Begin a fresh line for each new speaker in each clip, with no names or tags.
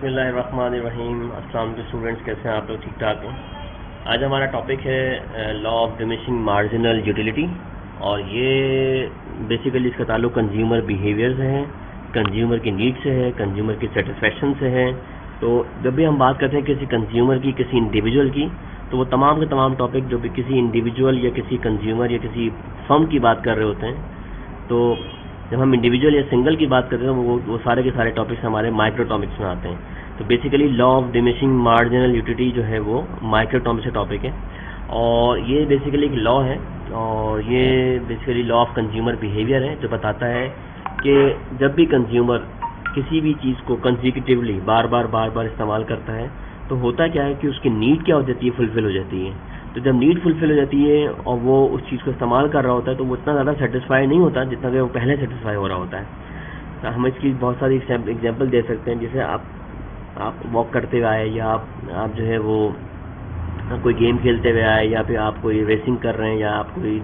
बिस्मिल्लाहिर्रहमानिर्रहीम। अस्सलाम वालेकुम स्टूडेंट्स, कैसे हैं आप लोग? ठीक ठाक हैं। आज हमारा टॉपिक है law of diminishing marginal utility, और ये बेसिकली इसका ताल्लुक कंज्यूमर बिहेवियर से है, कंज्यूमर की नीड से है, कंज्यूमर की सेटिस्फेक्शन से है। तो जब भी हम बात करते हैं किसी कंज्यूमर की, किसी इंडिविजुअल की, तो वो तमाम के तमाम टॉपिक जो भी किसी इंडिविजुअल या किसी कंज्यूमर या किसी फर्म की बात कर रहे होते हैं, तो जब हम इंडिविजुअल या सिंगल की बात करते हैं तो वो सारे के सारे टॉपिक्स हमारे माइक्रोटॉमिक्स में आते हैं। तो basically law of diminishing marginal utility जो है वो माइक्रोटॉमिक्स का टॉपिक है, और ये बेसिकली एक लॉ है, और ये basically law of consumer behaviour है, जो बताता है कि जब भी कंज्यूमर किसी भी चीज़ को कंसेक्यूटिवली बार बार इस्तेमाल करता है, तो होता क्या है कि उसकी नीड क्या हो जाती है, फुलफिल हो जाती है। तो जब नीड फुलफिल हो जाती है और वो उस चीज़ को इस्तेमाल कर रहा होता है, तो वो इतना ज़्यादा सेटिस्फाई नहीं होता जितना कि वो पहले सेटिस्फाई हो रहा होता है। तो हम इसकी बहुत सारी एग्जांपल दे सकते हैं। जैसे आप वॉक करते हुए आए, या आप जो है वो कोई गेम खेलते हुए आए, या फिर आप कोई रेसिंग कर रहे हैं, या आप कोई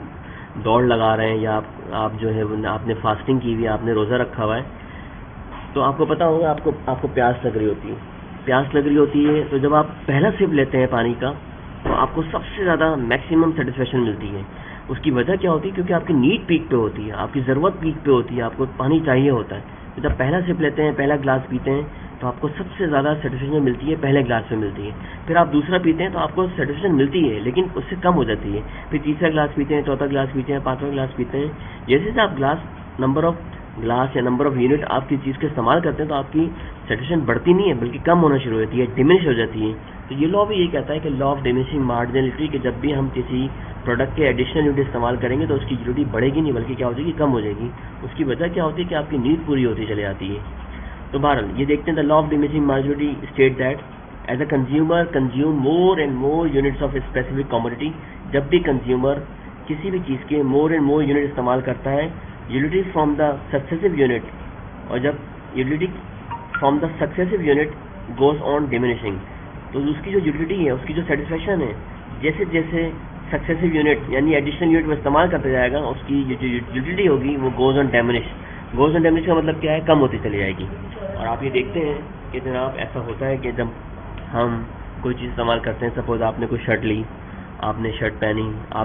दौड़ लगा रहे हैं, या आप जो है आपने फास्टिंग की हुई है, आपने रोज़ा रखा हुआ है, तो आपको पता होगा आपको प्यास लग रही होती है। तो जब आप पहला सिप लेते हैं पानी का, तो आपको सबसे ज़्यादा मैक्सिमम सेटिस्फेक्शन मिलती है। उसकी वजह क्या होती है? क्योंकि आपकी नीड पीक पे होती है, आपकी ज़रूरत पीक पे होती है, आपको पानी चाहिए होता है। तो जब पहला सिप लेते हैं, पहला ग्लास पीते हैं, तो आपको सबसे ज़्यादा सेटिस्फेक्शन मिलती है पहले ग्लास में मिलती है। फिर आप दूसरा पीते हैं तो आपको सेटिस्फेक्शन मिलती है, लेकिन उससे कम हो जाती है। फिर तीसरा ग्लास पीते हैं, चौथा ग्लास पीते हैं, पाँचवा ग्लास पीते हैं। जैसे जैसे आप नंबर ऑफ ग्लास या नंबर ऑफ यूनिट आपकी चीज़ का इस्तेमाल करते हैं, तो आपकी सेटिस्फेक्शन बढ़ती नहीं है, बल्कि कम होना शुरू होती है, डिमिनिश हो जाती है। तो ये लॉ भी ये कहता है कि लॉ ऑफ डिमिनिशिंग मार्जिनलिटी, कि जब भी हम किसी प्रोडक्ट के एडिशनल यूनिट इस्तेमाल करेंगे तो उसकी यूटिलिटी बढ़ेगी नहीं, बल्कि क्या हो जाएगी, कम हो जाएगी। उसकी वजह क्या होती है कि आपकी नीड पूरी होती चली जाती है। तो बहरहाल ये देखते हैं, the law of diminishing marginality state that as a consumer consume more and more units of specific commodity. जब भी कंज्यूमर किसी भी चीज़ के मोर एंड मोर यूनिट इस्तेमाल करता है, utility from the successive unit, और जब utility from the successive unit goes on diminishing, तो उसकी जो यूटिलिटी है, उसकी जो सेटिस्फेक्शन है, जैसे जैसे सक्सेसिव यूनिट यानी एडिशनल यूनिट में इस्तेमाल करता जाएगा, उसकी जो यूटिलिटी होगी वो गोज ऑन डिमिनिश का मतलब क्या है, कम होती चली जाएगी। और आप ये देखते हैं कि जनाब ऐसा होता है कि जब हम कोई चीज़ इस्तेमाल करते हैं, सपोज आपने कोई शर्ट ली, आपने शर्ट पहनी,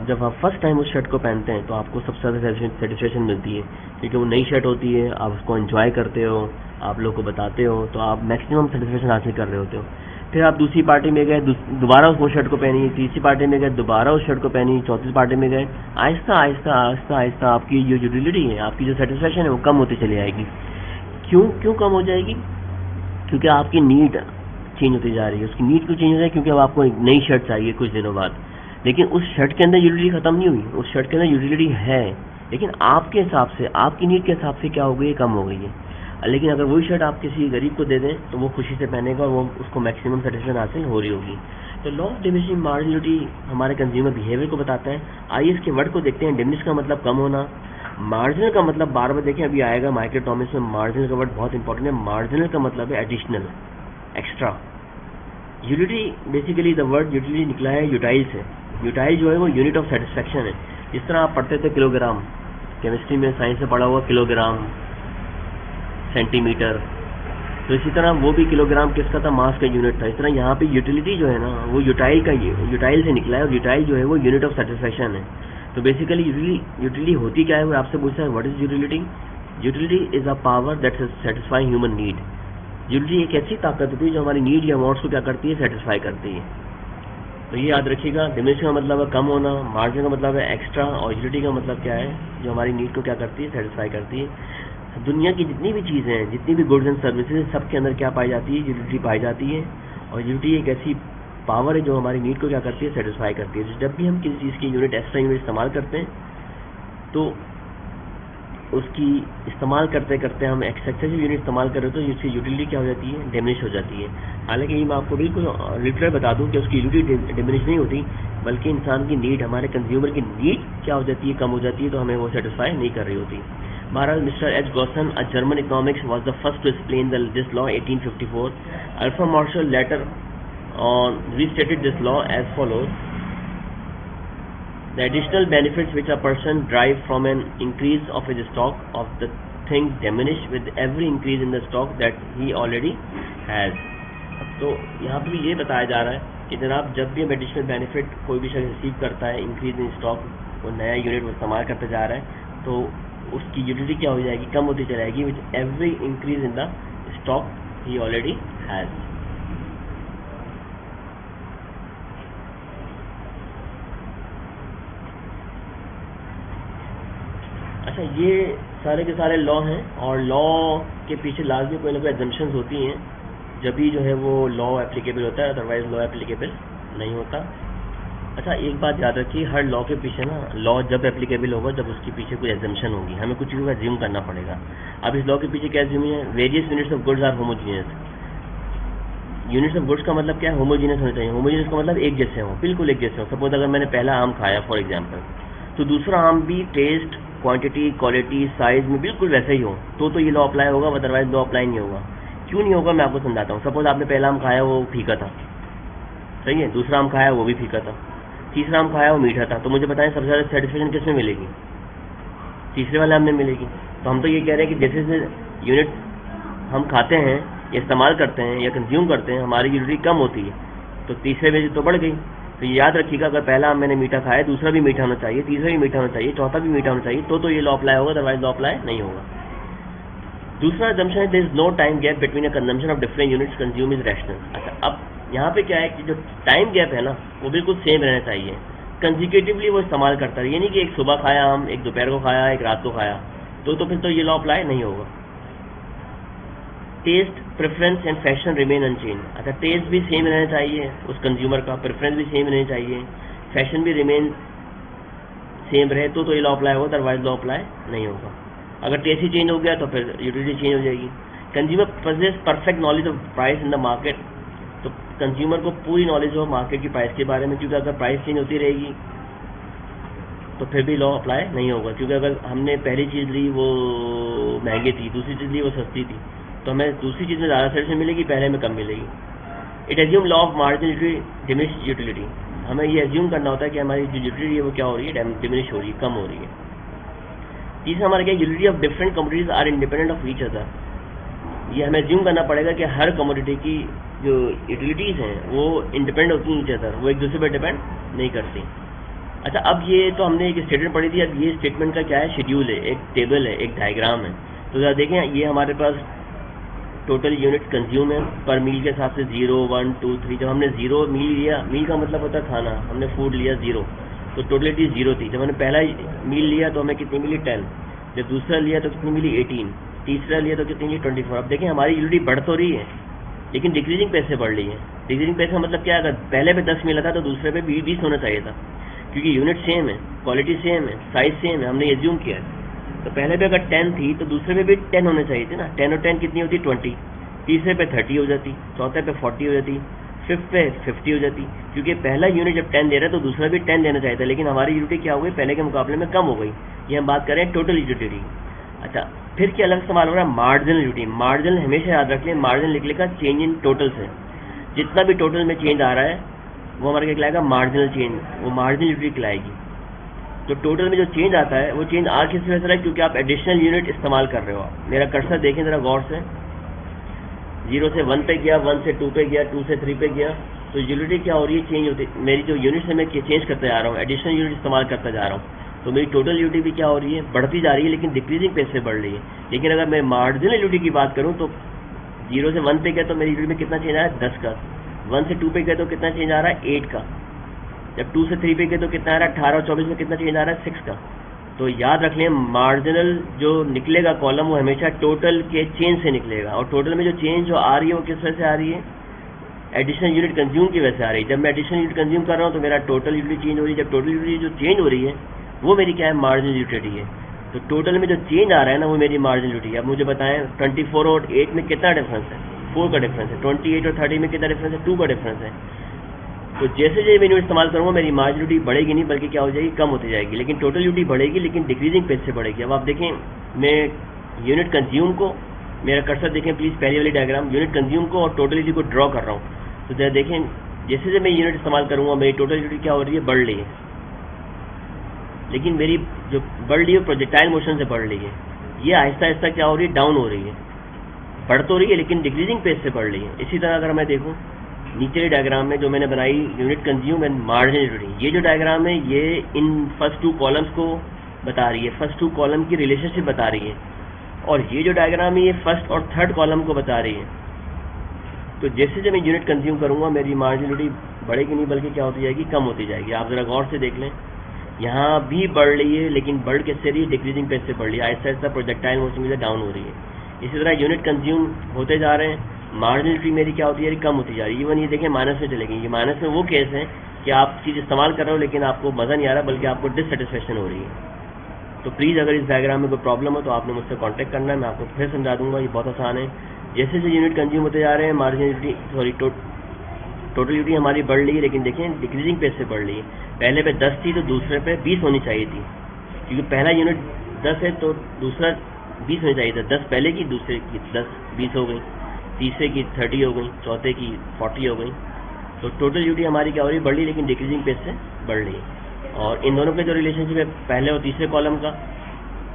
जब आप फर्स्ट टाइम उस शर्ट को पहनते हैं तो आपको सबसे ज़्यादा सेटिस्फेक्शन मिलती है, क्योंकि वो नई शर्ट होती है, आप उसको एंजॉय करते हो, आप लोग को बताते हो, तो आप मैक्सिमम सेटिस्फेक्शन हासिल कर रहे होते हो। फिर आप दूसरी पार्टी में गए, दोबारा उस शर्ट को पहनी, तीसरी पार्टी में गए, दोबारा उस शर्ट को पहनी, चौथी पार्टी में गए, आहिस्ता आहिस्ता आपकी जो यूटिलिटी है, आपकी जो सेटिस्फेक्शन है, वो कम होती चली जाएगी। क्यों कम हो जाएगी? क्योंकि आपकी नीड चेंज होती जा रही है। उसकी नीड क्यों चेंज हो रही है? क्योंकि अब आपको एक नई शर्ट चाहिए कुछ दिनों बाद, लेकिन उस शर्ट के अंदर यूटिलिटी खत्म नहीं हुई, उस शर्ट के अंदर यूटिलिटी है, लेकिन आपके हिसाब से, आपकी नीड के हिसाब से क्या हो गई है, कम हो गई है। लेकिन अगर वही शर्ट आप किसी गरीब को दे दें तो वो खुशी से पहनेगा और वो उसको मैक्सिमम सेटिस्फेक्शन हासिल हो रही होगी। तो लॉ ऑफ डिमिनिशिंग मार्जिनलिटी हमारे कंज्यूमर बिहेवियर को बताता है। आइए इसके वर्ड को देखते हैं। डिमिनिश का मतलब कम होना, मार्जिनल का मतलब बार बार देखें, अभी आएगा माइक्रोटॉमिक्स में, मार्जिनल का वर्ड बहुत इंपॉर्टेंट है। मार्जिनल का मतलब है additional, extra. Utility, basically the word utility निकला है यूटाइल से। यूटाइल जो है वो यूनिट ऑफ सेटिस्फेक्शन है। जिस तरह आप पढ़ते थे किलोग्राम, केमिस्ट्री में साइंस में पढ़ा हुआ किलोग्राम, सेंटीमीटर, तो इसी तरह वो भी किलोग्राम किसका था, मास का यूनिट था। इस तरह यहाँ पे यूटिलिटी जो है ना, वो यूटाइल से निकला है, और यूटाइल जो है वो यूनिट ऑफ सेटिस्फेक्शन है। तो बेसिकली यूटिलिटी होती क्या है, वो आपसे पूछता है what is utility. Utility is a power that satisfy human need. Utility एक ऐसी ताकत होती है जो हमारी नीड या वांट्स को क्या करती है, सेटिस्फाई करती है। तो ये याद रखिएगा। डिमिनिश का मतलब है कम होना, मार्जिन का मतलब है एक्स्ट्रा, और यूटिलिटी का मतलब क्या है, जो हमारी नीड को क्या करती है, सेटिस्फाई करती है। दुनिया की जितनी भी चीज़ें हैं, जितनी भी गुड्स एंड सर्विसेज, सबके अंदर क्या पाई जाती है, यूटिलिटी पाई जाती है। और यूटिलिटी एक ऐसी पावर है जो हमारी नीड को क्या करती है, सेटिस्फाई करती है। जब भी हम किसी चीज़ की यूनिट, एक्स्ट्रा यूनिट इस्तेमाल करते हैं, तो उसकी इस्तेमाल करते करते हम एक्सेसिव यूनिट इस्तेमाल कर रहे हो, तो इसकी यूटिलिटी क्या हो जाती है, डिमिनिश हो जाती है। हालांकि ये मैं आपको बिल्कुल लिटरल बता दूं कि उसकी यूटिलिटी डिमिनिश नहीं होती, बल्कि इंसान की नीड, हमारे कंज्यूमर की नीड क्या हो जाती है, कम हो जाती है, तो हमें वो सेटिस्फाई नहीं कर रही होती। बहरहाल Mister H Gossen, a German economics, was the first to explain this law 1854। Alfred Marshall later on restated this law as follows: the additional benefits which a person derives from an increase of his stock of the things diminish with every increase in the stock that he already has. तो यहाँ पे भी ये बताया जा रहा है कि जनाब जब भी हम एडिशनल बेनिफिट कोई भी शख्स रिसीव करता है, इंक्रीज इन स्टॉक, वो नया यूनिट वो इस्तेमाल करते जा रहा है, तो उसकी यूटिलिटी क्या हो जाएगी, कम होती चली जाएगी with every increase in the stock he already has. अच्छा, ये सारे के सारे लॉ हैं और लॉ के पीछे लाजमी कोई ना कोई एग्जम्पशंस होती हैं, जब भी जो है वो लॉ एप्लीकेबल होता है, अदरवाइज लॉ एप्लीकेबल नहीं होता। अच्छा, एक बात याद रखिए, हर लॉ के पीछे ना, लॉ जब एप्लीकेबल होगा जब उसके पीछे कोई एग्जम्पशन होगी, हमें कुछ चीज़ों का एज्यूम करना पड़ेगा। अब इस लॉ के पीछे क्या एज्यूम है, various units of goods are homogeneous. Units of goods का मतलब क्या है, होमोजीनियस होना चाहिए। होमोजीनियस का मतलब एक जैसे हो, बिल्कुल एक जैसे हो। सपोज अगर मैंने पहला आम खाया फॉर एग्जाम्पल, तो दूसरा आम भी टेस्ट, क्वांटिटी, क्वालिटी, साइज में बिल्कुल वैसे ही हो, तो ये लॉ अप्लाई होगा, अदरवाइज लॉ अप्लाई नहीं होगा। क्यों नहीं होगा, मैं आपको समझाता हूँ। सपोज आपने पहला आम खाया वो फीका था, सही है, दूसरा आम खाया वो भी फीका था, तीसरा आम खाया वो मीठा था, तो मुझे बताएं सबसे ज़्यादा सेटिस्फेक्शन किस में मिलेगी, तीसरे वाले आम में मिलेगी। तो हम तो ये कह रहे हैं कि जैसे जैसे यूनिट हम खाते हैं या इस्तेमाल करते हैं या कंज्यूम करते हैं, हमारी यूटिलिटी कम होती है, तो तीसरे में तो बढ़ गई। तो ये याद रखिएगा, अगर पहला आम मैंने मीठा खाया, दूसरा भी मीठा होना चाहिए, तीसरा भी मीठा होना चाहिए, चौथा भी मीठा होना चाहिए, तो ये लॉ अप्लाई होगा, अदरवाइज लॉ अप्लाई नहीं होगा। दूसरा assumption है there is no time gap between a consumption of different units consume is rational. अच्छा, अब यहाँ पे क्या है कि जो टाइम गैप है ना, वो बिल्कुल सेम रहना चाहिए, कंजिक्यूटिवली वो इस्तेमाल करता है। ये नहीं कि एक सुबह खाया आम, एक दोपहर को खाया, एक रात को खाया, तो फिर तो ये लॉ अप्लाई नहीं होगा। Taste, preference and fashion remain unchanged. अच्छा, टेस्ट भी सेम रहना चाहिए उस कंज्यूमर का, प्रेफरेंस भी सेम रहना चाहिए, फैशन भी रिमेन सेम रहे, तो ये लॉ अप्लाई होगा, अदरवाइज लॉ अप्लाई नहीं होगा। अगर टेस्ट ही चेंज हो गया तो फिर यूटिलिटी चेंज हो जाएगी। Consumer possess perfect knowledge of price in the market. तो कंज्यूमर को पूरी नॉलेज हो मार्केट की प्राइस के बारे में, क्योंकि अगर प्राइस चेंज होती रहेगी तो फिर भी लॉ अप्लाई नहीं होगा। क्योंकि अगर हमने पहली चीज़ ली वो महंगी थी, दूसरी चीज़ ली वो सस्ती थी, तो हमें दूसरी चीज़ में ज़्यादा सेटिस्फेक्शन मिलेगी, पहले में कम मिलेगी। It assume law of marginal diminished utility. हमें ये एज्यूम करना होता है कि हमारी जो यूटिलिटी है वो क्या हो रही है, डिमिनिश हो रही है, कम हो रही है। तीसरा हमारा क्या, utility of different commodities are independent of each other. ये हमें एज्यूम करना पड़ेगा कि हर कमोडिटी की जो यूटिलिटीज़ हैं वो इंडिपेंडेंट होती हैं ईच अदर, वो एक दूसरे पर डिपेंड नहीं करती। अच्छा, अब ये तो हमने एक स्टेटमेंट पढ़ी थी, अब ये स्टेटमेंट का क्या है, शेड्यूल है, एक टेबल है, एक डायग्राम है। तो ज़रा देखें, ये हमारे पास टोटल यूनिट कंज्यूम है पर मील के हिसाब से 0, 1, 2, 3। जब हमने 0 मील लिया, मील का मतलब होता है खाना, हमने फूड लिया 0, तो टोटलिटी 0 थी। जब हमने पहला मील लिया तो हमें कितनी मिली, 10। जब दूसरा लिया तो कितनी मिली, 18। तीसरा लिया तो कितनी मिली, 24। अब देखें हमारी यूटिलिटी बढ़ तो रही है, लेकिन डिक्रीजिंग पेस से बढ़ रही है। डिक्रीजिंग पेस का मतलब क्या है, अगर पहले पे 10 मिला था तो दूसरे पे 20 होना चाहिए था, क्योंकि यूनिट सेम है, क्वालिटी सेम है, साइज सेम है, हमने एज्यूम किया है। तो पहले पे अगर 10 थी तो दूसरे पे भी 10 होने चाहिए थे ना। 10 और 10 कितनी होती, 20। तीसरे पे 30 हो जाती, चौथे पे 40 हो जाती, फिफ्थ पे 50 हो जाती। क्योंकि पहला यूनिट जब 10 दे रहा है तो दूसरा भी 10 देना चाहिए था, लेकिन हमारी यूटिलिटी क्या हो गई, पहले के मुकाबले में कम हो गई। ये हम बात करें टोटल यूटिलिटी। अच्छा, फिर क्या अलग सवाल हो रहा है, मार्जिनल यूटिलिटी। मार्जिनल हमेशा याद रख लें, मार्जिनल लिख लेगा चेंज इन टोटल से। जितना भी टोटल में चेंज आ रहा है वो हमारा क्या कहलाएगा, मार्जिनल चेंज, वो मार्जिनल यूटिलिटी कहलाएगी। तो टोटल में जो चेंज आता है वो चेंज आ किस वजह से रहा है, क्योंकि आप एडिशनल यूनिट इस्तेमाल कर रहे हो। मेरा कर्सर देखें ज़रा गौर से, 0 से 1 पे गया, 1 से 2 पे गया, 2 से 3 पे गया, तो यूटिलिटी क्या हो रही है, चेंज होती है। मेरी जो यूनिट्स है मैं चेंज करता जा रहा हूँ, एडिशनल यूनिट इस्तेमाल करता जा रहा हूँ, तो मेरी टोटल यूटिलिटी भी क्या हो रही है, बढ़ती जा रही है, लेकिन डिक्रीजिंग पेस से बढ़ रही है। लेकिन अगर मैं मार्जिनल यूटिलिटी की बात करूँ तो 0 से 1 पे गया तो मेरी यूटिलिटी में कितना चेंज आ रहा है, 10 का। 1 से 2 पे गया तो कितना चेंज आ रहा है, 8 का। जब 2 से 3 पे गए तो कितना आ रहा है, 18 और 24 में कितना चेंज आ रहा है, 6 का। तो याद रख लें, मार्जिनल जो निकलेगा कॉलम वो हमेशा टोटल के चेंज से निकलेगा, और टोटल में जो चेंज जो आ रही है वो किस वजह से आ रही है, एडिशनल यूनिट कंज्यूम की वजह से आ रही है। जब मैं एडिशनल यूनिट कंज्यूम कर रहा हूँ तो मेरा टोटल यूटिलिटी चेंज हो रही है। जब टोटल यूटिलिटी जो चेंज हो रही है वो मेरी क्या है, मार्जिनल यूटिलिटी है। तो टोटल में जो चेंज आ रहा है ना वो मेरी मार्जिनल यूटिलिटी है। अब मुझे बताएं 24 और 8 में कितना डिफरेंस है, 4 का डिफरेंस है। 28 और 30 में कितना डिफरेंस है, 2 का डिफरेंस है। तो जैसे जैसे मैं यूनिट इस्तेमाल करूँगा मेरी मार्जिनल यूटिलिटी बढ़ेगी नहीं, बल्कि क्या हो जाएगी, कम होती जाएगी। लेकिन टोटल यूटिलिटी बढ़ेगी, लेकिन डिक्रीजिंग पेस से बढ़ेगी। अब आप देखें, मैं यूनिट कंज्यूम को, मेरा कर्सर देखें प्लीज़, पहली वाली डायग्राम, यूनिट कंज्यूम को और टोटल यूटिलिटी को ड्रॉ कर रहा हूँ। तो जरा देखें, जैसे जैसे मैं यूनिट इस्तेमाल करूँगा मेरी टोटल यूटिलिटी क्या हो रही है, बढ़ रही है। लेकिन मेरी जो बढ़ रही है प्रोजेक्टाइल मोशन से बढ़ रही है, ये आहिस्ता आहिस्ता क्या हो रही है, डाउन हो रही है। बढ़ तो रही है लेकिन डिक्रीजिंग पेस से बढ़ रही है। इसी तरह अगर मैं देखूँ नीचे डायग्राम में जो मैंने बनाई unit consume and marginal utility, ये जो डायग्राम है ये इन फर्स्ट 2 कॉलम्स को बता रही है, फर्स्ट 2 कॉलम की रिलेशनशिप बता रही है, और ये जो डायग्राम है ये फर्स्ट और थर्ड कॉलम को बता रही है। तो जैसे जब मैं यूनिट कंज्यूम करूँगा मेरी मार्जिनल यूटिलिटी बढ़ेगी नहीं बल्कि क्या होती जाएगी, कम होती जाएगी। आप जरा गौर से देख लें, यहाँ भी बढ़ रही है लेकिन बढ़ कैसे रही है, डिक्रीजिंग पेस से बढ़ रही है, ऐसा ऐसा प्रोजेक्टाइल मोशन से डाउन हो रही है। इसी तरह यूनिट कंज्यूम होते जा रहे हैं, मार्जिनलिटी मेरी क्या होती जा रही है, कम होती जा रही है। इवन ये देखें माइनस में चलेगी, ये माइनस में वो केस है कि आप चीज़ इस्तेमाल कर रहे हो लेकिन आपको मज़ा नहीं आ रहा बल्कि आपको डिससेटिस्फेक्शन हो रही है। तो प्लीज़ अगर इस डायग्राम में कोई प्रॉब्लम हो तो आपने मुझसे कांटेक्ट करना है, मैं आपको फिर समझा दूंगा, ये बहुत आसान है। जैसे जैसे यूनिट कंज्यूम होते जा रहे हैं मार्जिनलिटी टोटल यूटिलिटी हमारी बढ़ रही है लेकिन देखें डिक्रीजिंग पेस से बढ़ रही है। पहले पे 10 थी तो दूसरे पे 20 होनी चाहिए थी, क्योंकि पहला यूनिट 10 है तो दूसरा 20 होनी चाहिए था। 10 पहले की, दूसरे की 20 हो गई, तीसरे की 30 हो गई, चौथे की 40 हो गई। तो टोटल यूटिलिटी हमारी क्या हो रही है, बढ़ रही लेकिन डिक्रीजिंग पेस से बढ़ रही है। और इन दोनों के जो रिलेशनशिप है पहले और तीसरे कॉलम का,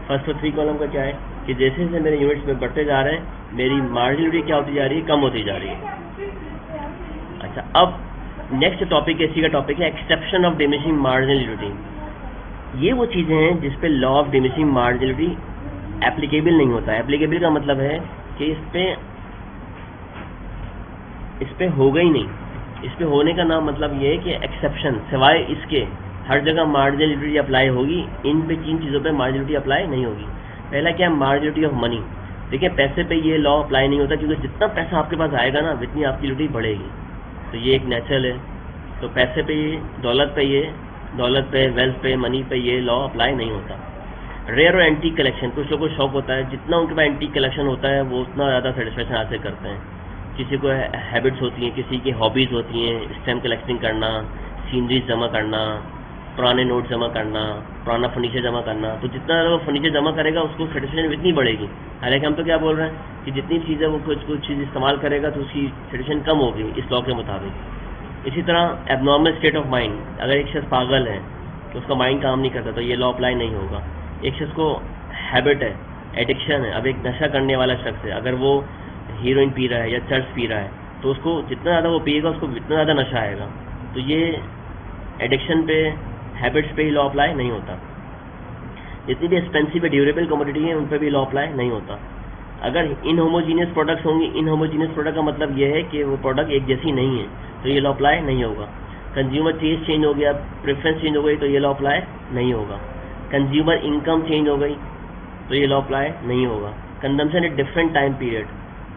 फर्स्ट और 3 कॉलम का क्या है कि जैसे जैसे मेरे यूनिट्स में बढ़ते जा रहे हैं मेरी मार्जिनल यूटिलिटी क्या होती जा रही है, कम होती जा रही है। अच्छा, अब नेक्स्ट टॉपिक इसी का टॉपिक है exception of diminishing marginal utility. ये वो चीज़ें हैं जिस पे law of diminishing marginal utility applicable नहीं होता है। एप्लीकेबल का मतलब है कि इस पे होगा ही नहीं। इस पे होने का नाम मतलब ये है कि एक्सेप्शन, सिवाय इसके हर जगह मार्जिनल यूटिलिटी अप्लाई होगी, इन पे 3 चीज़ों पे मार्जिनल यूटिलिटी अप्लाई नहीं होगी। पहला क्या है, मार्जिनल यूटिलिटी ऑफ मनी। देखिए पैसे पे ये लॉ अप्लाई नहीं होता क्योंकि जितना पैसा आपके पास आएगा ना उतनी आपकी यूटिलिटी बढ़ेगी, तो ये एक नेचुरल है। तो पैसे पे ये, दौलत पे, वेल्थ पे, मनी पे ये लॉ अप्लाई नहीं होता। रेयर और एंटीक कलेक्शन, कुछ लोगों को शौक होता है, जितना उनके पास एंटीक कलेक्शन होता है वो उतना ज़्यादा सेटिस्फेक्शन हासिल करते हैं। किसी को हैबिट्स होती हैं, किसी की हॉबीज़ होती हैं, स्टैम्प कलेक्टिंग करना, सीनरीज जमा करना, पुराने नोट जमा करना, पुराना फर्नीचर जमा करना। तो जितना वो फर्नीचर जमा करेगा उसको सेटिस्फेक्शन इतनी बढ़ेगी। हालांकि हम तो क्या बोल रहे हैं कि जितनी चीज़ें वो कुछ चीज़ इस्तेमाल करेगा तो उसकी सेटिस्फेक्शन कम होगी इस लॉ के मुताबिक। इसी तरह एबनॉर्मल स्टेट ऑफ माइंड, अगर एक शख्स पागल है तो उसका माइंड काम नहीं करता तो ये लॉ अप्लाई नहीं होगा। एक शख्स को हैबिट है, एडिक्शन है, अब एक नशा करने वाला शख्स है, अगर वो हीरोइन पी रहा है या चर्च पी रहा है तो उसको जितना ज़्यादा वो पिएगा उसको इतना ज़्यादा नशा आएगा। तो ये एडिक्शन पे, हैबिट्स पे ही लॉ अप्लाई नहीं होता। जितनी भी एक्सपेंसिव है ड्यूरेबल कमोडिटी है उन पर भी लॉ अप्लाई नहीं होता। अगर इनहोमोजीनियस प्रोडक्ट्स होंगी, इनहोमोजीनियस प्रोडक्ट का मतलब ये है कि वो प्रोडक्ट एक जैसी नहीं है, तो ये लॉ अप्लाई नहीं होगा। कंज्यूमर टेस्ट चेंज हो गया, प्रेफरेंस चेंज हो गई तो ये लॉ अप्लाई नहीं होगा। कंज्यूमर इनकम चेंज हो गई तो ये लॉ अप्लाई नहीं होगा। Consumption at different time period,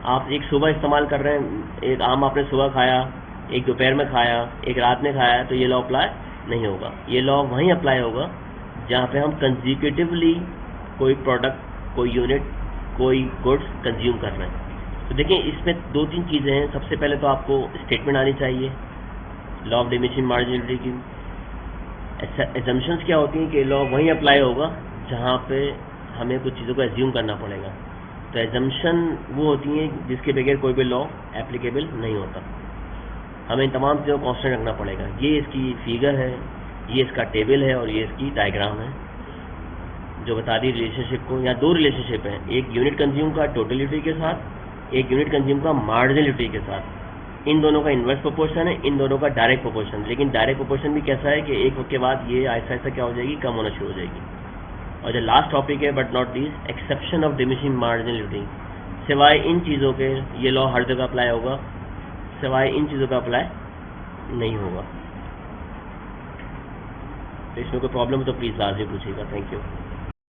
आप एक सुबह इस्तेमाल कर रहे हैं, एक आम आपने सुबह खाया, एक दोपहर में खाया, एक रात में खाया, तो ये लॉ अप्लाई नहीं होगा। ये लॉ वहीं अप्लाई होगा जहाँ पे हम कंसेक्यूटिवली कोई प्रोडक्ट, कोई यूनिट, कोई गुड्स कंज्यूम कर रहे हैं। तो देखिए इसमें 2-3 चीज़ें हैं। सबसे पहले तो आपको स्टेटमेंट आनी चाहिए लॉ ऑफ डिमिनिशिंग मार्जिनलिटी की। एजम्पशंस क्या होती हैं कि लॉ वहीं अप्लाई होगा जहाँ पे हमें कुछ चीज़ों को एज्यूम करना पड़ेगा। तो एजम्पशन वो होती हैं जिसके बगैर कोई भी लॉ एप्लीकेबल नहीं होता। हमें इन तमाम चीज़ों को कांस्टेंट रखना पड़ेगा। ये इसकी फिगर है, ये इसका टेबल है और ये इसकी डायग्राम है जो बता दी रिलेशनशिप को। या 2 रिलेशनशिप हैं, एक यूनिट कंज्यूम का टोटल यूटिलिटी के साथ, एक यूनिट कंज्यूम का मार्जिनल यूटिलिटी के साथ। इन दोनों का इन्वर्स प्रोपोर्शन है, इन दोनों का डायरेक्ट प्रोपोर्शन। लेकिन डायरेक्ट प्रोपोर्शन भी कैसा है कि एक वक्त के बाद ये ऐसा ऐसा क्या हो जाएगी, कम होना शुरू हो जाएगी। और जो लास्ट टॉपिक है but not least, exception of diminishing marginal utility. सिवाय इन चीज़ों के ये लॉ हर जगह अप्लाई होगा, सिवाय इन चीज़ों का अप्लाई नहीं होगा। तो इसमें कोई प्रॉब्लम हो तो प्लीज़ लाजमी पूछिएगा। Thank you.